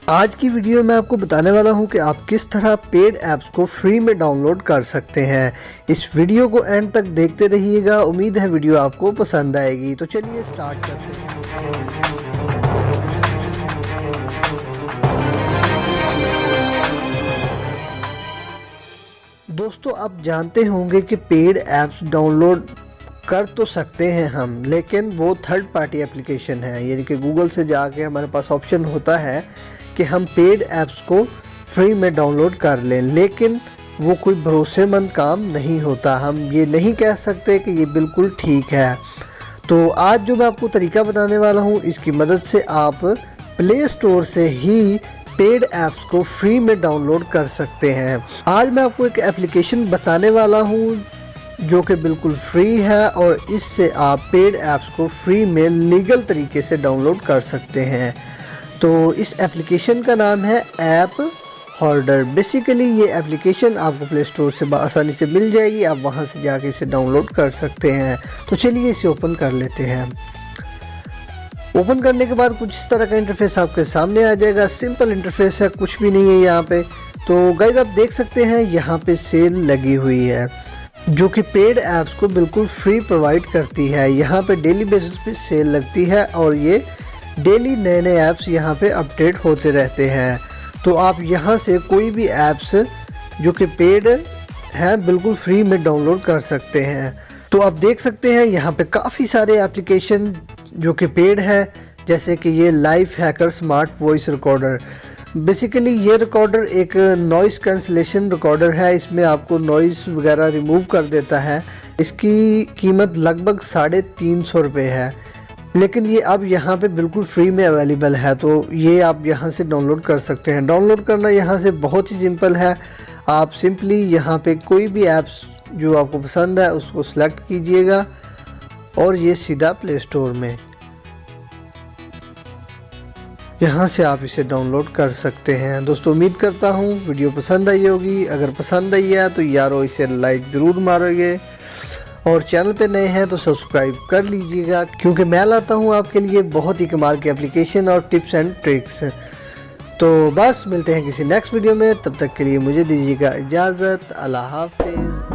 आज की वीडियो में आपको बताने वाला हूं कि आप किस तरह पेड ऐप्स को फ्री में डाउनलोड कर सकते हैं। इस वीडियो को एंड तक देखते रहिएगा, उम्मीद है वीडियो आपको पसंद आएगी। तो चलिए स्टार्ट करते हैं। दोस्तों, आप जानते होंगे कि पेड ऐप्स डाउनलोड कर तो सकते हैं हम, लेकिन वो थर्ड पार्टी एप्लीकेशन है, यानी कि गूगल से जाके हमारे पास ऑप्शन होता है कि हम पेड ऐप्स को फ्री में डाउनलोड कर लें, लेकिन वो कोई भरोसेमंद काम नहीं होता। हम ये नहीं कह सकते कि ये बिल्कुल ठीक है। तो आज जो मैं आपको तरीका बताने वाला हूँ, इसकी मदद से आप प्ले स्टोर से ही पेड ऐप्स को फ्री में डाउनलोड कर सकते हैं। आज मैं आपको एक एप्लीकेशन बताने वाला हूँ जो कि बिल्कुल फ्री है और इससे आप पेड ऐप्स को फ्री में लीगल तरीके से डाउनलोड कर सकते हैं। तो इस एप्लीकेशन का नाम है ऐप होल्डर। बेसिकली ये एप्लीकेशन आपको प्ले स्टोर से आसानी से मिल जाएगी, आप वहां से जाके इसे डाउनलोड कर सकते हैं। तो चलिए इसे ओपन कर लेते हैं। ओपन करने के बाद कुछ इस तरह का इंटरफेस आपके सामने आ जाएगा। सिंपल इंटरफेस है, कुछ भी नहीं है यहाँ पे। तो गाइस आप देख सकते हैं यहाँ पे सेल लगी हुई है जो कि पेड ऐप्स को बिल्कुल फ्री प्रोवाइड करती है। यहाँ पे डेली बेसिस पे सेल लगती है और ये डेली नए नए ऐप्स यहाँ पे अपडेट होते रहते हैं। तो आप यहाँ से कोई भी ऐप्स जो कि पेड हैं बिल्कुल फ्री में डाउनलोड कर सकते हैं। तो आप देख सकते हैं यहाँ पे काफ़ी सारे एप्लीकेशन जो कि पेड है, जैसे कि ये life hacker smart voice recorder. Basically ये रिकॉर्डर एक नॉइस कैंसलेशन रिकॉर्डर है, इसमें आपको नॉइस वगैरह रिमूव कर देता है। इसकी कीमत लगभग 350 रुपये है, लेकिन ये अब यहाँ पे बिल्कुल फ्री में अवेलेबल है। तो ये आप यहाँ से डाउनलोड कर सकते हैं। डाउनलोड करना यहाँ से बहुत ही सिंपल है। आप सिंपली यहाँ पे कोई भी ऐप्स जो आपको पसंद है उसको सेलेक्ट कीजिएगा और ये सीधा प्ले स्टोर में यहाँ से आप इसे डाउनलोड कर सकते हैं। दोस्तों, उम्मीद करता हूँ वीडियो पसंद आई होगी। अगर पसंद आई है तो यारो इसे लाइक ज़रूर मारोगे और चैनल पे नए हैं तो सब्सक्राइब कर लीजिएगा, क्योंकि मैं लाता हूँ आपके लिए बहुत ही कमाल के एप्लीकेशन और टिप्स एंड ट्रिक्स। तो बस मिलते हैं किसी नेक्स्ट वीडियो में, तब तक के लिए मुझे दीजिएगा इजाज़त। अल्लाह हाफिज़।